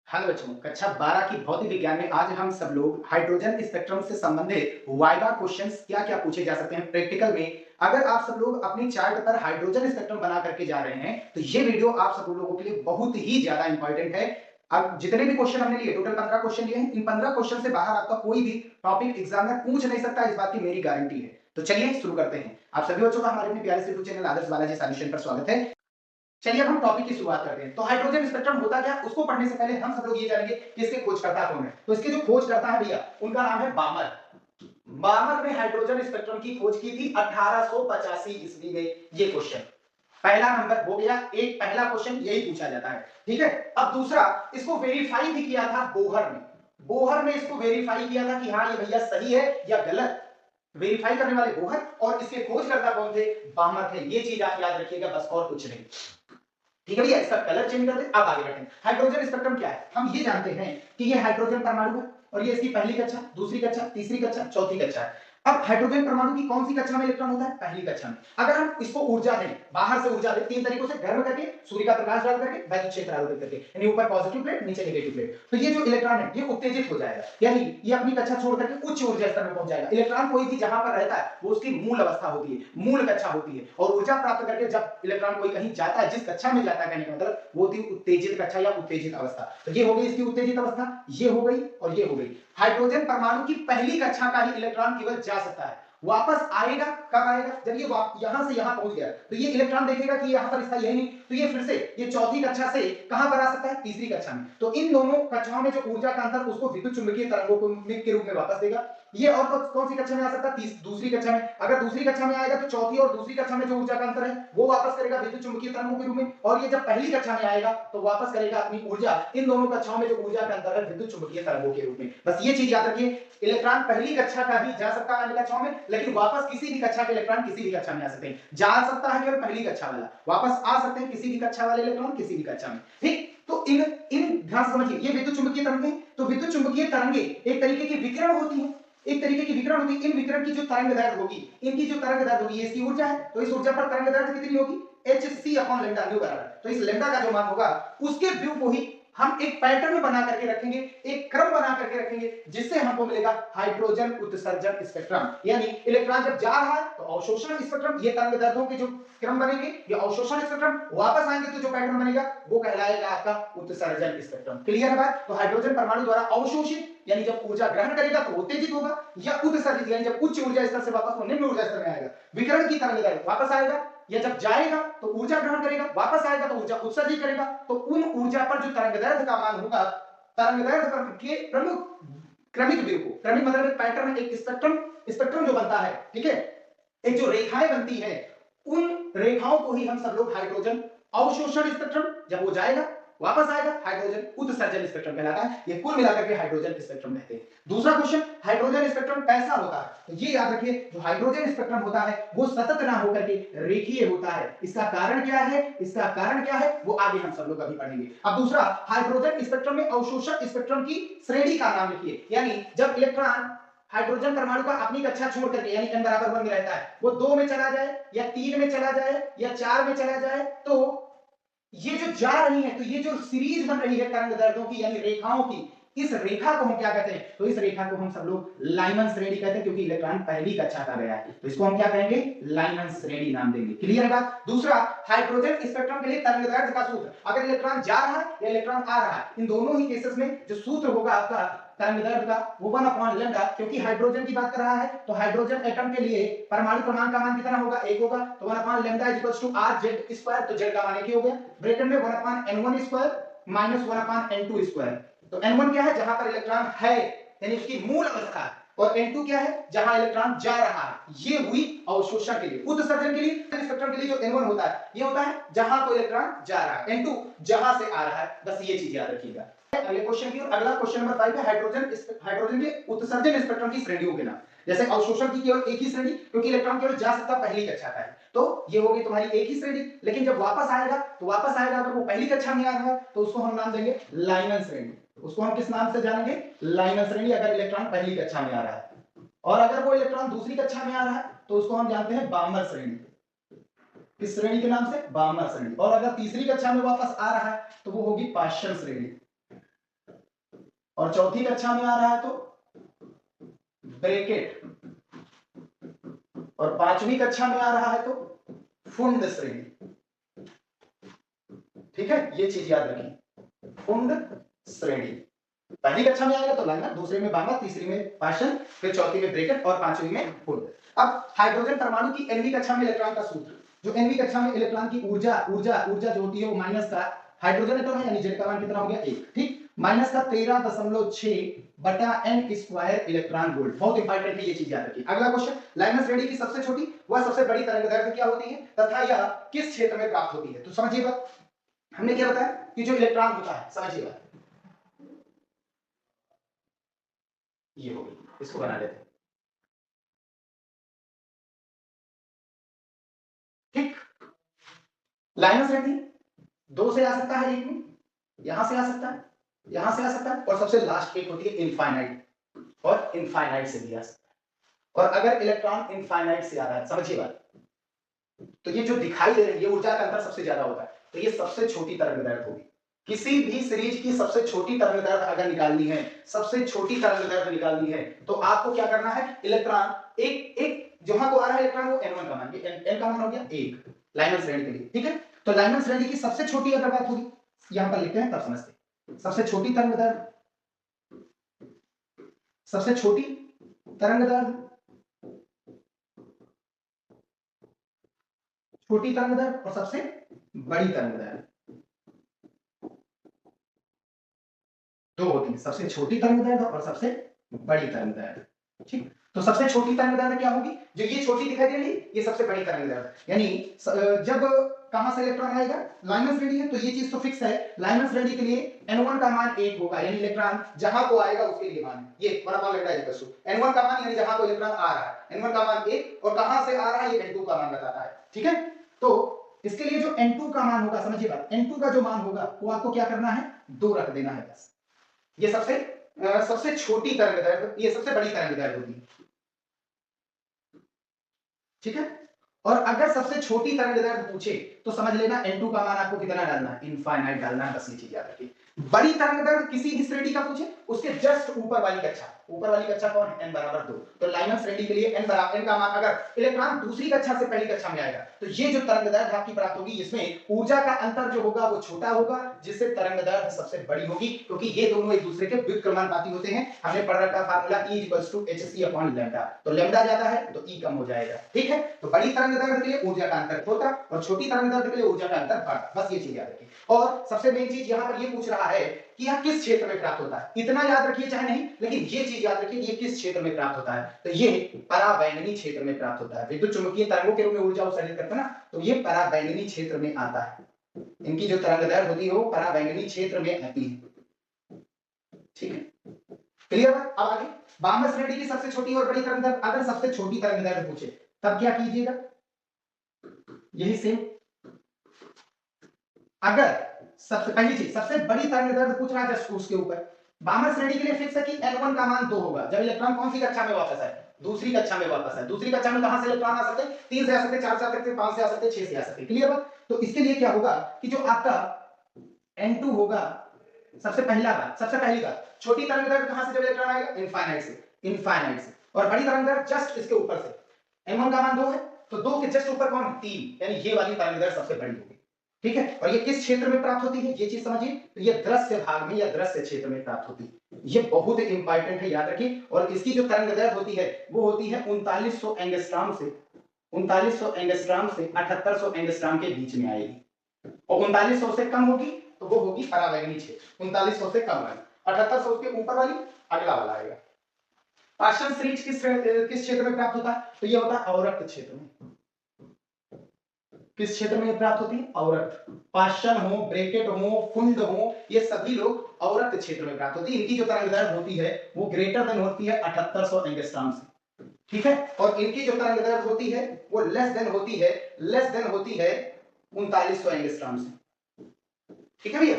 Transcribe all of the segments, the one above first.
Hello बच्चों, कक्षा 12 की भौतिक विज्ञान में आज हम सब लोग हाइड्रोजन स्पेक्ट्रम से संबंधित वाइवा क्वेश्चंस क्या-क्या पूछे जा सकते हैं प्रैक्टिकल में। अगर आप सब लोग अपनी चार्ट पर हाइड्रोजन स्पेक्ट्रम बना करके जा रहे हैं, तो ये वीडियो आप सब लोगों के लिए बहुत ही ज्यादा इंपॉर्टेंट है। अब जितने भी क्वेश्चन हमने लिए, टोटल 15 क्वेश्चन लिए हैं, इन 15 क्वेश्चन से बाहर आपका कोई भी टॉपिक एग्जामिनर पूछ नहीं सकता, इस बात की मेरी गारंटी है। तो चलिए शुरू करते हैं। आप सभी बच्चों का हमारे अपने प्यारे से यूट्यूब चैनल आदर्श बालाजी सॉल्यूशन पर स्वागत है। चलिए अब हम टॉपिक की शुरुआत करते हैं। तो हाइड्रोजन स्पेक्ट्रम होता क्या, उसको पढ़ने से पहले हम सब लोग ये जानेंगे कि इसके खोजकर्ता कौन है। तो इसके जो खोजकर्ता है भैया, उनका नाम है बामर। बामर ने हाइड्रोजन स्पेक्ट्रम की खोज की थी 1885 ईस्वी में। ये क्वेश्चन पहला नंबर हो गया। एक पहला क्वेश्चन यही पूछा जाता है, ठीक है। अब दूसरा, इसको वेरीफाई भी किया था बोहर ने। बोहर ने इसको वेरीफाई किया था कि हाँ ये भैया सही है या गलत। वेरीफाई करने वाले बोहर, और इसके खोजकर्ता कौन थे? बामर थे। ये चीज आप याद रखिएगा, बस और कुछ नहीं। ठीक है भैया, इसका कलर चेंज कर दे। अब आगे बढ़ते हैं। हाइड्रोजन स्पेक्ट्रम क्या है, हम ये जानते हैं कि ये हाइड्रोजन परमाणु है, और ये इसकी पहली कक्षा, दूसरी कक्षा, तीसरी कक्षा, चौथी कक्षा है। अब हाइड्रोजन परमाणु की कौन सी कक्षा में इलेक्ट्रॉन होता है? पहली कक्षा में। अगर हम इसको ऊर्जा दें, बाहर से ऊर्जा दें, तीन तरीकों से, गर्म करके, सूर्य का प्रकाश डाल करके, वैद्युत क्षेत्र आरोपित करके, यानी ऊपर पॉजिटिव प्लेट, नीचे नेगेटिव प्लेट, तो ये जो इलेक्ट्रॉन है ये उत्तेजित हो जाएगा, यानी ये अपनी कक्षा छोड़ करके उच्च ऊर्जा स्तर में पहुंच जाएगा। इलेक्ट्रॉन कोई भी जहां पर रहता है वो उसकी मूल अवस्था होती है, मूल कक्षा होती है, और ऊर्जा प्राप्त करके जब इलेक्ट्रॉन कोई कहीं जाता है, जिस कक्षा में जाता है, कहने का मतलब वो थी उत्तेजित कक्षा या उत्तेजित अवस्था। तो ये हो गई इसकी उत्तेजित अवस्था, ये हो गई और ये हो गई। हाइड्रोजन परमाणु की पहली कक्षा का ही इलेक्ट्रॉन केवल जा सकता है, वापस आएगा कब आएगा? जब ये यहां से यहां पहुंच गया, तो ये इलेक्ट्रॉन देखेगा कि यहां पर इसका यही नहीं, तो ये फिर से ये चौथी कक्षा से कहां पर आ सकता है? तीसरी कक्षा में। तो इन दोनों कक्षाओं में जो ऊर्जा का अंतर, उसको विद्युत चुंबकीय तरंगों के रूप में वापस देगा। ये और कौन सी कक्षा में आ सकता है? दूसरी कक्षा में। अगर दूसरी कक्षा में आएगा तो चौथी और दूसरी कक्षा में जो ऊर्जा का अंतर है वो वापस करेगा विद्युत चुंबकीय तरंगों के रूप में, और ये जब पहली कक्षा में आएगा तो वापस करेगा अपनी ऊर्जा इन दोनों कक्षाओं में जो ऊर्जा का अंतर है विद्युत चुंबकीय तरंगों के रूप में। बस ये चीज याद रखिए, इलेक्ट्रॉन पहली कक्षा का ही जा सकता है अन्य कक्षाओं में, लेकिन वापस किसी भी कक्षा के इलेक्ट्रॉन किसी भी कक्षा में आ सकते हैं। जा सकता है केवल पहली कक्षा वाला, वापस आ सकते हैं किसी भी कक्षा वाले इलेक्ट्रॉन किसी भी कक्षा में। ठीक, तो इन इन ध्यान समझिए, ये विद्युत चुंबकीय तरंगे, तो विद्युत चुंबकीय तरंगे एक तरीके की विकिरण होती है, एक तरीके की विकिरण होगी। इन विकिरण की जो तरंग दैर्ध्य होगी, इनकी जो तरंग दैर्ध्य होगी, ये इसकी ऊर्जा है, तो इस ऊर्जा पर तरंग दैर्ध्य कितनी होगी? hc अपॉन लैम्डा न्यू बराबर। तो इस लैम्डा का जो मान होगा, उसके व्यू को ही हम एक पैटर्न बना करके रखेंगे, एक क्रम बना करके रखेंगे, जिससे हमको मिलेगा हाइड्रोजन उत्सर्जन स्पेक्ट्रम। यानी इलेक्ट्रॉन जब जा रहा है तो अवशोषण स्पेक्ट्रम, ये तरंग दैर्ध्यों के जो क्रम बनेंगे ये अवशोषण स्पेक्ट्रम, वापस आएंगे तो जो पैटर्न बनेगा वो कहलाएगा आपका उत्सर्जन स्पेक्ट्रम। क्लियर है बात? तो हाइड्रोजन परमाणु द्वारा अवशोषित, यानी जब ऊर्जा ग्रहण करेगा तो उत्तेजित होगा, या उत्सर्जित, यानी जब उच्च ऊर्जा स्तर से वापस वो निम्न ऊर्जा स्तर में आएगा, विकिरण की तरंग दैर्ध्य वापस आएगा, या जब जाएगा तो ऊर्जा ग्रहण करेगा, वापस आएगा तो ऊर्जा उत्सर्जित करेगा। तो उन ऊर्जा पर जो तरंग दैर्ध्य का मान होगा, तरंग दैर्ध्य पर के प्रमुख क्रमिक व्यू को, क्रमिक मतलब एक पैटर्न, एक स्पेक्ट्रम, स्पेक्ट्रम जो बनता है, ठीक है, एक जो रेखाएं बनती है, उन रेखाओं को ही हम सब लोग हाइड्रोजन अवशोषण स्पेक्ट्रम, जब वो जाएगा वापस आएगा हाइड्रोजन उत्सर्जन स्पेक्ट्रम कहलाता है। ये कुल मिलाकर के हाइड्रोजन स्पेक्ट्रम कहते हैं। दूसरा क्वेश्चन, हाइड्रोजन स्पेक्ट्रम कैसा होता है? तो ये याद रखिए, जो हाइड्रोजन स्पेक्ट्रम होता है वो सतत ना होकर के रेखीय होता है। इसका कारण क्या है? इसका कारण क्या है वो आगे हम सब लोग अभी पढ़ेंगे। अब दूसरा, हाइड्रोजन स्पेक्ट्रम में अवशोषण स्पेक्ट्रम की श्रेणी का नाम लिखिए। यानी जब इलेक्ट्रॉन हाइड्रोजन परमाणु का अपनी कक्षा छोड़ करके, यानी n बराबर 1 में रहता है, वो 2 में चला जाए या 3 में चला जाए या 4 में चला जाए, तो ये जो जा रही है, तो ये जो सीरीज बन रही है तरंग दैर्ध्यों की, यानी रेखाओं की, इस रेखा को हम क्या कहते हैं? तो इस रेखा को हम सब लोग लाइमन श्रेणी कहते हैं, क्योंकि इलेक्ट्रॉन पहली कक्षा का गया है, तो इसको हम क्या कहेंगे? लाइमन श्रेणी नाम देंगे। क्लियर है बात? दूसरा, हाइड्रोजन स्पेक्ट्रम के लिए तरंग दैर्ध्य का सूत्र, अगर इलेक्ट्रॉन जा रहा है या इलेक्ट्रॉन आ रहा है, इन दोनों ही केसेस में जो सूत्र होगा आपका तरंग दैर्ध्य का, वो 1 अपॉन लैम्डा, क्योंकि हाइड्रोजन की बात कर रहा है, तो हाइड्रोजन एटम के लिए परमाणु क्रमांक का मान कितना होगा? 1 होगा, तो 1 upon lambda is equals to r z square, तो जेड का मान 1 ही हो गया, ब्रैकेट में 1 upon n1 square minus 1 upon n2 square. तो n1 क्या है? जहां पर इलेक्ट्रॉन है, यानी उसकी मूल अवस्था, और n2 क्या है? जहां इलेक्ट्रॉन जा रहा है। ये हुई अवशोषण के लिए। उत्सर्जन के लिए, स्पेक्ट्रम के लिए जो n1 होता है, ये होता है जहां कोई इलेक्ट्रॉन जा रहा है, n2 जहां से आ रहा है। बस ये चीज याद रखिएगा। अगले क्वेश्चन की ओर, अगला क्वेश्चन नंबर 5 है, हाइड्रोजन के उत्सर्जन स्पेक्ट्रम की श्रेणियों के नाम। जैसे अवशोषण की केवल एक ही श्रेणी, क्योंकि इलेक्ट्रॉन केवल जा सकता पहली कक्षा का है, तो ये होगी तुम्हारी एक ही श्रेणी। लेकिन जब वापस आएगा, तो वापस आएगा अगर वो पहली कक्षा में आ रहा है, तो उसको हम नाम देंगे लाइमन श्रेणी। उसको हम किस नाम से जानेंगे? लाइमन श्रेणी, अगर इलेक्ट्रॉन पहली कक्षा में आ रहा है। और अगर वो इलेक्ट्रॉन दूसरी कक्षा में आ रहा है, तो उसको हम जानते हैं बामर श्रेणी। किस श्रेणी के नाम से? बामर श्रेणी। और अगर तीसरी कक्षा में वापस आ रहा है, तो वो होगी पाश्चल श्रेणी। और चौथी कक्षा में आ रहा है तो ब्रैकेट, और पांचवी कक्षा में आ रहा है तो फुंड श्रेणी। ठीक है, ये चीज याद रखिए, फुंड श्रेणी। पहली कक्षा में आएगा तो लाइनर, दूसरे में बांगा, तीसरी में पाशन, फिर चौथी में ब्रैकेट और पांचवी में फुंड। अब हाइड्रोजन परमाणु की nवीं कक्षा में इलेक्ट्रॉन का सूत्र, जो nवीं कक्षा में इलेक्ट्रॉन की ऊर्जा जो होती है वो माइनस का, हाइड्रोजन एटम है यानी z का मान कितना हो गया 1, ठीक, माइनस का 13.6 बटा n स्क्वायर इलेक्ट्रॉन वोल्ट। बहुत इंपॉर्टेंट है, ये चीज याद रखिए। अगला क्वेश्चन, लाइनर श्रेणी की सबसे छोटी व सबसे बड़ी तरंगदैर्घ्य क्या होती है तथा यह किस क्षेत्र में प्राप्त होती है? तो समझिए बात, हमने क्या बताया कि जो इलेक्ट्रॉन होता है, समझिए बात, ये हो गई, इसको बना लेते हैं, ठीक। लाइनर श्रेणी दो से आ सकता है, एक में यहां से आ सकता है, यहां से आ सकता है, और सबसे लास्ट एक होती है इनफाइनाइट, और इनफाइनाइट से भी आ सकता है। और अगर इलेक्ट्रॉन इनफाइनाइट से आ रहा है, समझिए बात, तो ये जो दिखाई दे रही है ऊर्जा का अंतर सबसे ज्यादा होता है, तो ये सबसे छोटी तरंगदैर्घ्य होगी। किसी भी सीरीज की सबसे छोटी तरंगदैर्घ्य अगर निकालनी है, सबसे छोटी तरंगदैर्घ्य निकालनी है, तो आपको क्या करना है, इलेक्ट्रॉन एक एक जहां को आ रहा है इलेक्ट्रॉन वो n1 का मान, ये n का मान हो गया 1 लाइनर श्रेणी के लिए, ठीक है। तो लाइनर श्रेणी की सबसे छोटी अगर बात होगी, यहां पर लिखते हैं तब समझते हैं। सबसे छोटी तरंगदैर्घ्य, सबसे छोटी तरंगदैर्घ्य, छोटी तरंगदैर्घ्य और सबसे बड़ी तरंगदैर्घ्य, दो होती है, सबसे छोटी तरंगदैर्घ्य और सबसे बड़ी तरंगदैर्घ्य, ठीक। तो सबसे छोटी तरंगदैर्घ्य क्या होगी, जो ये छोटी दिखाई दे रही है, ये सबसे बड़ी तरंगदैर्घ्य, यानी जब कहां से इलेक्ट्रॉन आएगा, लाइनर श्रेणी है तो ये चीज तो फिक्स है, लाइनर श्रेणी के लिए n1 का मान 1 होगा, यानी इलेक्ट्रॉन जहां को आएगा उसके लिए मान ये 1 upon lambda equal to n1 का मान, यानी जहां को इलेक्ट्रॉन आ रहा है n1 का मान 1, और कहां से आ रहा है ये n2 का मान बताता है, ठीक है। तो इसके लिए जो n2 का मान होगा, समझिए बात, n2 का जो मान होगा वो आपको क्या करना है, 2 रख देना है बस। ये सबसे छोटी तरंगदैर्घ्य, ये सबसे बड़ी तरंगदैर्घ्य होगी, ठीक है। और अगर सबसे छोटी तरंगदैर्घ्य पूछे तो समझ लेना n2 का मान आपको कितना डालना है, इनफाइनाइट डालना है, बस ये चीज याद रखिए। बड़ी तरंगदैर्घ्य किसी भी श्रेणी का पूछे, उसके जस्ट ऊपर वाली कक्षा, ऊपर वाली कक्षा कौन है, n बराबर 2। तो लाइनर श्रेणी के लिए n बराबर n का मान, अगर इलेक्ट्रॉन दूसरी कक्षा से पहली कक्षा में आएगा तो ये जो तरंगदैर्घ्य आपकी प्राप्त होगी, इसमें ऊर्जा का अंतर जो होगा वो छोटा होगा, जिससे तरंगदैर्घ्य सबसे बड़ी होगी, क्योंकि ये दोनों एक दूसरे के व्युत्क्रमानुपाती होते हैं। हमने पढ़ रखा फार्मूला E hc/λ, तो लैम्डा ज्यादा है तो E कम हो जाएगा, ठीक है। तो बड़ी तरंगदैर्घ्य के लिए ऊर्जा का अंतर छोटा और छोटी तरंगदैर्घ्य के लिए ऊर्जा का अंतर बड़ा, बस ये चीज याद रखिए। और सबसे मेन चीज यहां पर ये पूछ रहा है कि यह किस क्षेत्र में प्राप्त होता है, इतना याद रखिए चाहे नहीं, लेकिन ये चीज याद रखिए ये किस क्षेत्र में प्राप्त होता है, तो ये पराबैंगनी क्षेत्र में प्राप्त होता है। विद्युत चुंबकीय तरंगों के रूप में ऊर्जा उत्सर्जित करता है ना, तो ये पराबैंगनी क्षेत्र में आता है, इनकी जो तरंगदैर्घ्य होती है वो पराबैंगनी क्षेत्र में आती है, ठीक है, क्लियर है। अब आगे, बाह्य श्रेणी की सबसे छोटी और बड़ी तरंगदैर्घ्य, अगर सबसे छोटी तरंगदैर्घ्य पूछे तब क्या कीजिएगा, यही सेम। अगर सबसे पहली चीज सबसे बड़ी तरंगदैर्घ्य पूछ रहा है जस्ट उसके ऊपर, बाह्य श्रेणी के लिए फिक्स है कि n1 का मान 2 होगा, जब इलेक्ट्रॉन कौन सी कक्षा में वापस आए, दूसरी कक्षा में वापस आए। दूसरी कक्षा में कहां से इलेक्ट्रॉन आ सकते हैं, 3 से आ सकते हैं, 4 से आ सकते हैं, 5 से आ सकते हैं, 6 से आ सकते हैं, क्लियर बात। तो इसके लिए क्या होगा कि जो आपका n2 होगा, सबसे पहला बात, सबसे पहली बात, छोटी तरंगदैर्घ्य कहां से जब इलेक्ट्रॉन आएगा, इनफाइनाइट से, इनफाइनाइट से, और बड़ी तरंगदैर्घ्य जस्ट इसके ऊपर से, n1 का मान 2 है तो 2 के जस्ट ऊपर कौन है, 3, यानी ये वाली तरंगदैर्घ्य सबसे बड़ी होगी, ठीक है। और ये किस क्षेत्र में प्राप्त होती है, ये चीज समझिए, तो ये दृश्य भाग में या दृश्य क्षेत्र में प्राप्त होती है, ये बहुत इंपॉर्टेंट है, याद रखिए। और इसकी जो तरंगदैर्घ्य होती है वो होती है 3900 एंगस्ट्रॉम से, 3900 एंगस्ट्रॉम से 7800 एंगस्ट्रॉम के बीच में आएगी, और 3900 से कम होगी तो वो होगी पराबैंगनी क्षेत्र, 3900 से कम वाली, 7800 के ऊपर वाली अगला वाला आएगा। पार्शियल सीरीज किस क्षेत्र में प्राप्त होता है, तो ये होता है अवरक्त क्षेत्र में। किस क्षेत्र में प्राप्त होती है, अवरक्त, पार्शियल हो, ब्रैकेट हो, फुंड हो, ये सभी लोग अवरक्त क्षेत्र में प्राप्त होती है। इनकी जो तरंगदैर्घ्य होती है वो ग्रेटर देन होती है 7800 एंगस्ट्रॉम से, ठीक है। और इनकी जो तरंगदैर्घ्य होती है वो लेस देन होती है 3900 एंगस्ट्रॉम से, ठीक है भैया।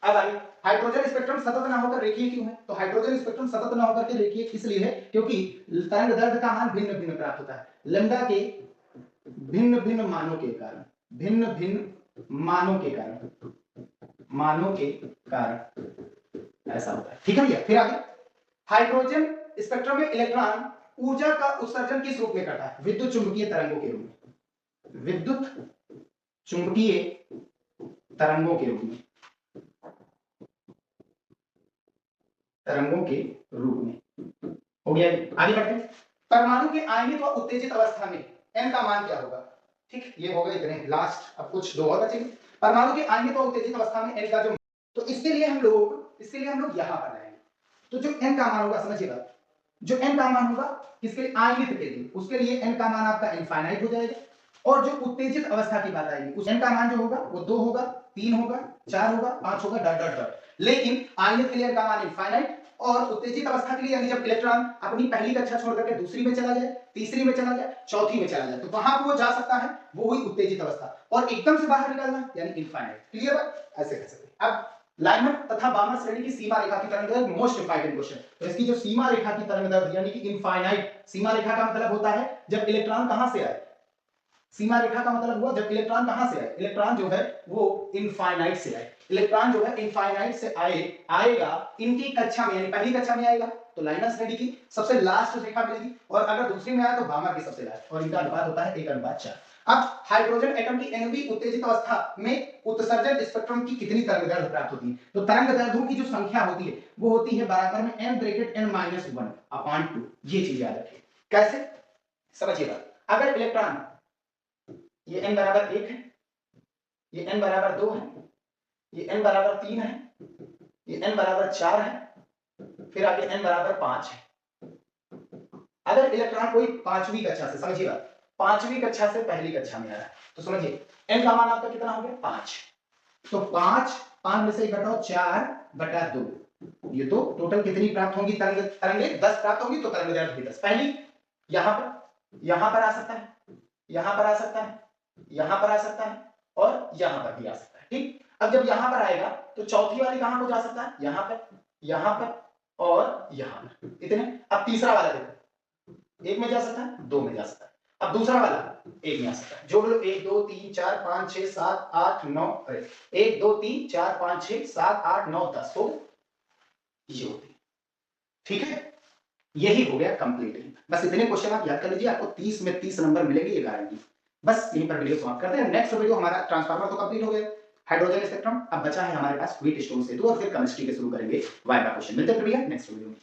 अब आगे, हाइड्रोजन स्पेक्ट्रम सतत ना होकर रेखीय क्यों है, तो हाइड्रोजन स्पेक्ट्रम सतत ना होकर के रेखीय इसलिए है क्योंकि तरंगदैर्घ्य का मान भिन्न भिन्न प्राप्त होता है, लैम्डा के भिन्न भिन्न मानों के कारण, भिन्न भिन्न मानों के कारण, मानों के कारण, ऐसा होता है। ठीक है भैया, फिर आगे हाइड्रोजन स्पेक्ट्रम में इलेक्ट्रॉन ऊर्जा का उत्सर्जन किस रूप में करता है? विद्युत चुंबकीय तरंगों के रूप में। विद्युत चुंबकीय तरंगों के रूप में, तरंगों के रूप में। हो गया, आगे बढ़ते हैं। परमाणु के आयनित व उत्तेजित अवस्था में n का मान क्या होगा? ठीक, ये हो गए इतने, लास्ट अब कुछ दो और बचेंगे। परमाणु के आयनित व उत्तेजित अवस्था में n का जो, तो इसके लिए हम लोग यहां पर लाएंगे। तो जो n का मान होगा, समझिएगा, जो n का मान होगा किसके लिए? आयनित के लिए, उसके लिए n का मान आपका इनफाइनाइट हो जाएगा। और जो उत्तेजित अवस्था की बात आएगी, उस n का मान जो होगा वो 2 होगा, 3 होगा, 4 होगा, 5 होगा, डॉट डॉट डॉट। लेकिन आयनित के लिए n का मान इनफाइनाइट, और उत्तेजित अवस्था के लिए यानी जब इलेक्ट्रॉन अपनी पहली कक्षा छोड़ करके दूसरी में चला जाए, तीसरी में चला जाए, चौथी में चला जाए, तो वहां वो जा सकता है, वो हुई उत्तेजित अवस्था। और एकदम से बाहर निकलना यानी इनफाइनाइट। क्लियर बात? ऐसे कह सकते हैं। अब लाइनर तथा बार्नर श्रेणी की सीमा रेखा की तरंग दैर्ध्य मोस्ट इंपॉर्टेंट क्वेश्चन। तो इसकी जो सीमा रेखा की तरंग दैर्ध्य यानी कि इनफाइनाइट, सीमा रेखा का मतलब होता है जब इलेक्ट्रॉन कहां से आए, सीमा रेखा का मतलब हुआ जब इलेक्ट्रॉन कहां से आए, इलेक्ट्रॉन जो है वो इनफाइनाइट से आए। इलेक्ट्रॉन जो है इनफाइनाइट से आएगा इनकी कक्षा में, यानी पहली कक्षा में आएगा तो लाइनर श्रेणी की सबसे लास्ट रेखा मिलेगी, और अगर दूसरी में आया तो बार्नर की सबसे लास्ट, और इनका अनुपात होता है 1:4। अब हाइड्रोजन एटम की nवीं उत्तेजित अवस्था में उत्सर्जन स्पेक्ट्रम की कितनी तरंग दैर्ध्य प्राप्त होती है? तो तरंग दैर्ध्यों की जो संख्या होती है वो होती है बराबर में n ब्रैकेट n-1/2। ये चीज याद रखिए। कैसे? समझिएगा, अगर इलेक्ट्रॉन, ये n बराबर 1 है, ये n बराबर 2 है, ये n बराबर 3 है, ये n बराबर 4 है, फिर आगे n बराबर 5 है। अगर इलेक्ट्रॉन कोई पांचवी कक्षा से, समझिएगा, पांचवी कक्षा से पहली कक्षा में आ रहा है, तो समझिए n का मान आपका कितना हो गया? 5। तो 5 में से घटाओ 4/2, ये तो टोटल कितनी प्राप्त होंगी तरंगे? 10 प्राप्त होंगी। तो तरंग दैर्ध्य 10 पहली यहां पर आ सकता है, यहां पर आ सकता है, यहां पर आ सकता है, और यहां पर भी आ सकता है। ठीक, अब जब यहां पर आएगा तो चौथी वाली कहां को जा सकता है? यहां पर, यहां पर, और यहां पर, इतने। अब तीसरा वाला देखो, 1 में जा सकता है, 2 में जा सकता है। अब दूसरा वाला 1 में आ सकता है। जोड़ लो, 1 2 3 4 5 6 7 8 9, अरे 1 2 3 4 5 6 7 8 9 10, तो ये होती है। ठीक है, यही हो गया कंप्लीट। बस इतने क्वेश्चन आप याद कर लीजिए, आपको 30 में 30 नंबर मिलेंगे, ये गारंटी। बस यहीं पर वीडियो समाप्त करते हैं। नेक्स्ट वीडियो हमारा ट्रांसफार्मर तो कंप्लीट हो गया, हाइड्रोजन स्पेक्ट्रम, अब बचा है हमारे पास हीट स्टोन सेतु, और फिर केमिस्ट्री के शुरू करेंगे वाइवा क्वेश्चन। मिलते हैं भैया नेक्स्ट वीडियो में।